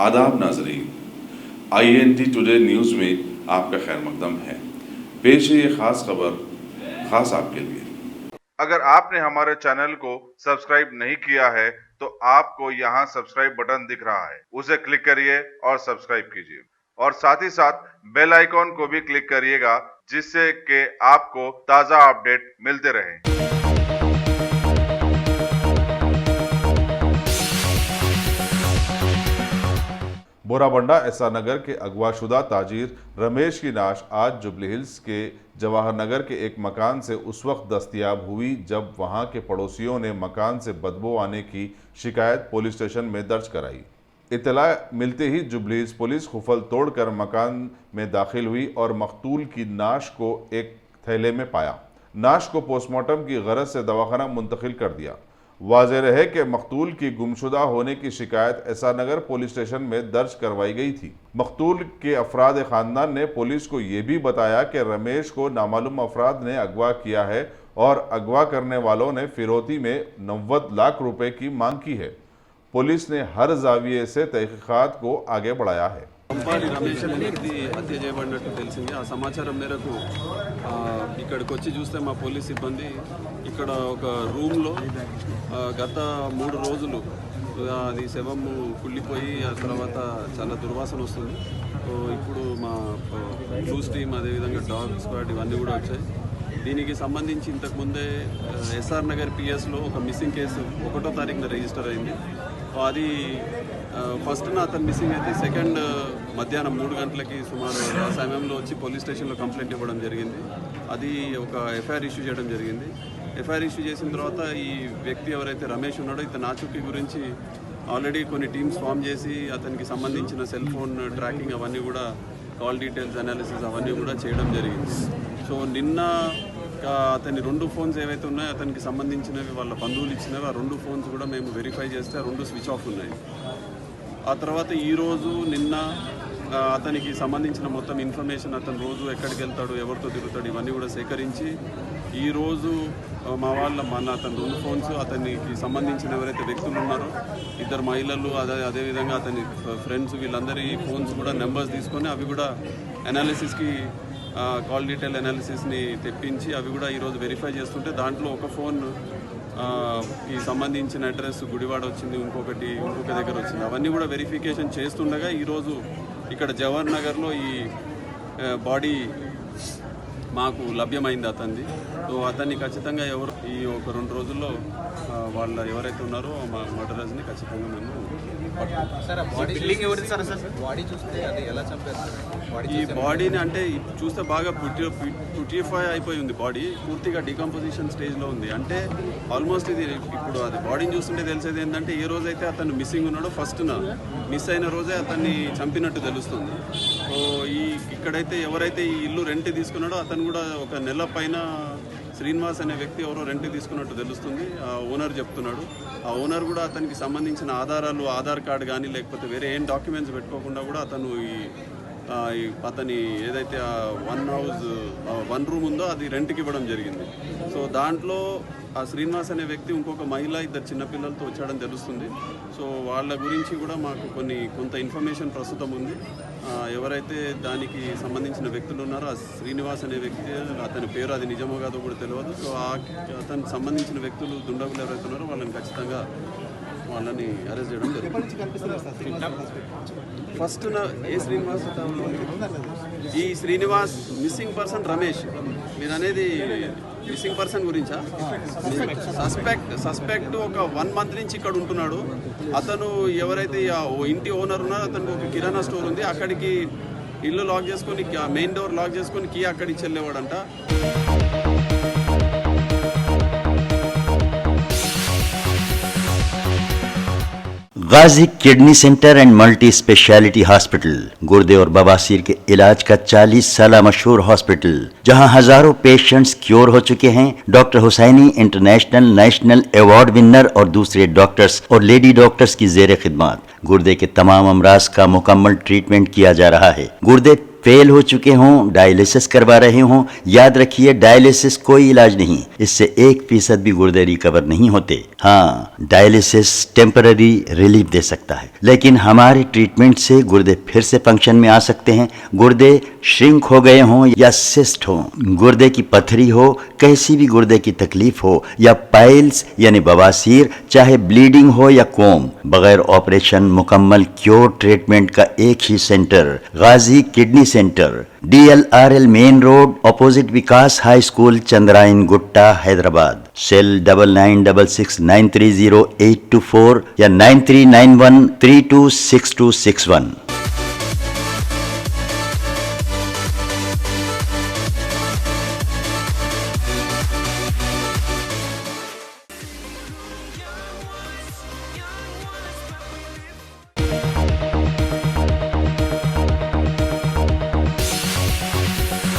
आदाब नाजरीन, INT today news में आपका खैर मकदम है। पेश है ये खास खबर खास आपके लिए। अगर आपने हमारे चैनल को सब्सक्राइब नहीं किया है तो आपको यहाँ सब्सक्राइब बटन दिख रहा है, उसे क्लिक करिए और सब्सक्राइब कीजिए और साथ ही साथ बेल आइकॉन को भी क्लिक करिएगा, जिससे कि आपको ताज़ा अपडेट मिलते रहें। बोराबंडा एसआर नगर के अगवाशुदा ताजिर रमेश की लाश आज जुबली हिल्स के जवाहर नगर के एक मकान से उस वक्त दस्तयाब हुई जब वहां के पड़ोसियों ने मकान से बदबू आने की शिकायत पुलिस स्टेशन में दर्ज कराई। इत्तला मिलते ही जुबली हिल्स पुलिस खुफल तोड़कर मकान में दाखिल हुई और मकतूल की नाश को एक थैले में पाया। नाश को पोस्टमार्टम की गरज से दवाखाना मुंतकिल कर दिया। वाज़ेह रहे कि मकतूल की गुमशुदा होने की शिकायत एसआर नगर पुलिस स्टेशन में दर्ज करवाई गई थी। मकतूल के अफराद ख़ानदान ने पुलिस को ये भी बताया कि रमेश को नामालूम अफराद ने अगवा किया है और अगवा करने वालों ने फिरौती में 90 लाख रुपए की मांग की है। पुलिस ने हर जाविये से तहकीकात को आगे बढ़ाया है। కంపాలి రమేష్ అనే వ్యక్తి హత్య చేయబడినట్టు తెలిసింది। ఆ సమాచారం మేరకు ఇక్కడికి వచ్చి చూస్తే మా పోలీస్ సిబ్బంది ఇక్కడ ఒక రూమ్లో గత 3 రోజులు అది శవము కుళ్ళిపోయి ఆ తర్వాత చాలా దుర్వాసన వస్తుంది। ఇప్పుడు మా క్లూస్ టీమ్ అదేవిధంగా డాగ్ స్క్వాడ్ ఇవన్నీ కూడా వచ్చాయి। దీనికి సంబంధించి ఇంతకుముందే ఎస్ఆర్ నగర్ పిఎస్లో ఒక మిస్సింగ్ కేసు 1వ తారీఖున రిజిస్టర్ అయింది। అది ఫస్ట్న అతను మిస్సింగ్ అయితే సెకండ్ మధ్యాహ్నం 3 గంటలకి సుమారు ఆ సమయంలో వచ్చి పోలీస్ స్టేషన్లో కంప్లైంట్ ఇవ్వడం జరిగింది। అది ఒక ఎఫ్ఐఆర్ ఇష్యూ చేయడం జరిగింది। ఎఫ్ఐఆర్ ఇష్యూ చేసిన తర్వాత ఈ వ్యక్తి ఎవరైతే రమేష్ ఉన్నాడో ఇతను ఆచూకీ గురించి ఆల్రెడీ కొన్ని టీమ్స్ ఫామ్ చేసి అతనికి సంబంధించిన సెల్ ఫోన్ ట్రాకింగ్ అవన్నీ కూడా కాల్ డీటెయిల్స్ అనాలిసిస్ అవన్నీ కూడా చేయడం జరిగింది। సో నిన్న అతని 2 ఫోన్స్ ఏవైతే ఉన్నాయో అతనికి సంబంధించినవి వాళ్ళ బంధువులు ఇచ్చినవి ఆ 2 ఫోన్స్ కూడా మేము వెరిఫై చేస్తే ఆ 2 స్విచ్ ఆఫ్ ఉన్నాయి। ఆ తర్వాత ఈరోజు నిన్న అతనికి సంబంధించిన మొత్తం ఇన్ఫర్మేషన్ అతను రోజు ఎక్కడికి వెళ్తాడు ఎవరితో తిరుగుతాడు ఇవన్నీ కూడా సేకరించి ఈరోజు అతని 2 ఫోన్స్ అతనికి సంబంధించిన ఎవరైతే వ్యక్తులు ఉన్నారో 2 మహిళలు అదేవిధంగా అతని ఫ్రెండ్స్ వీళ్ళందరి ఫోన్స్ కూడా నెంబర్స్ తీసుకొని అవి కూడా అనాలిసిస్కి కాల్ డీటెయిల్ అనాలిసిస్ని తెప్పించి అవి కూడా ఈరోజు వెరిఫై చేస్తుంటే దాంట్లో ఒక ఫోన్ ఈ సంబంధించిన అడ్రస్ గుడివాడ వచ్చింది, ఇంకొక దగ్గర వచ్చింది। అవన్నీ కూడా వెరిఫికేషన్ చేస్తుండగా ఈరోజు ఇక్కడ జవహర్ నగర్లో ఈ బాడీ మాకు లభ్యమైంది అతనిది। సో అతన్ని ఖచ్చితంగా ఈ ఒక 2 రోజుల్లో వాళ్ళ ఎవరైతే ఉన్నారో మా మర్డరర్స్ని ఖచ్చితంగా మేము ఈ బాడీని అంటే చూస్తే బాగా పుట్రిఫై అయిపోయి ఉంది, బాడీ పూర్తిగా డికంపోజిషన్ స్టేజ్లో ఉంది। అంటే ఆల్మోస్ట్ ఇది ఇప్పుడు అది బాడీని చూస్తుంటే తెలిసేది ఏంటంటే ఏ రోజైతే అతను మిస్సింగ్ ఉన్నాడో ఫస్ట్న మిస్ అయిన రోజే అతన్ని చంపినట్టు తెలుస్తుంది। సో ఇక్కడైతే ఎవరైతే ఈ ఇల్లు రెంట్ తీసుకున్నాడో అతను కూడా ఒక నెల పైన శ్రీనివాస్ అనే వ్యక్తి ఎవరో రెంట్ తీసుకున్నట్టు తెలుస్తుంది, ఆ ఓనర్ చెప్తున్నాడు। ఆ ఓనర్ కూడా అతనికి సంబంధించిన ఆధారాలు ఆధార్ కార్డు కానీ లేకపోతే వేరే ఏం డాక్యుమెంట్స్ పెట్టుకోకుండా కూడా అతను అతని ఏదైతే 1 రూమ్ ఉందో అది రెంట్కి ఇవ్వడం జరిగింది। సో దాంట్లో ఆ శ్రీనివాస్ అనే వ్యక్తి ఇంకొక మహిళ 2 చిన్నపిల్లలతో వచ్చాడని తెలుస్తుంది। సో వాళ్ళ గురించి కూడా మాకు కొంత ఇన్ఫర్మేషన్ ప్రస్తుతం ఉంది। ఎవరైతే దానికి సంబంధించిన వ్యక్తులు ఉన్నారో ఆ శ్రీనివాస్ అనే వ్యక్తి అతని పేరు అది నిజమో కాదో కూడా తెలియదు। సో అతనికి సంబంధించిన వ్యక్తులు దుండగులు ఎవరైతే ఉన్నారో వాళ్ళని ఖచ్చితంగా వాళ్ళని అరెస్ట్ చేయడం జరుగుతుంది। ఫస్ట్ ఏ శ్రీనివాస్ ఈ శ్రీనివాస్ మిస్సింగ్ పర్సన్ రమేష్ మీరు అనేది మిస్సింగ్ పర్సన్ గురించా? సస్పెక్ట్ ఒక 1 మంత్ నుంచి ఇక్కడ ఉంటున్నాడు। అతను ఎవరైతే ఇంటి ఓనర్ ఉన్నారో అతనికి ఒక కిరాణా స్టోర్ ఉంది, అక్కడికి ఇల్లు లాక్ చేసుకొని మెయిన్ డోర్ లాక్ చేసుకొని కీ అక్కడికి వెళ్ళేవాడంట। Ghazi kidney centre and multi speciality hospital गुर्दे और बवासीर के इलाज का 40 साल मशहूर हॉस्पिटल, जहां हजारों पेशेंट्स क्योर हो चुके हैं। Doctor Husaini international national award winner और दूसरे डॉक्टर्स और लेडी डॉक्टर्स की जेर खिदमत गुर्दे के तमाम अमराज का मुकम्मल ट्रीटमेंट किया जा रहा है। गुर्दे फेल हो चुके हों, डायलिसिस करवा रहे हों, याद रखिए डायलिसिस कोई इलाज नहीं, इससे 1% भी गुर्दे रिकवर नहीं होते। हाँ, डायलिसिस टेम्पररी रिलीफ दे सकता है, लेकिन हमारे ट्रीटमेंट से गुर्दे फिर से फंक्शन में आ सकते हैं। गुर्दे श्रिंक हो गए हों या सिस्ट हो, गुर्दे की पथरी हो, कैसी भी गुर्दे की तकलीफ हो, या पाइल्स यानी बवासीर, चाहे ब्लीडिंग हो या कोम, बगैर ऑपरेशन मुकम्मल क्योर ट्रीटमेंट का एक ही centre, Ghazi kidney centre, DLRL main road, opposite Vikas high school, Chandrayangutta, Hyderabad. Cell 9966930824 या 9391326261।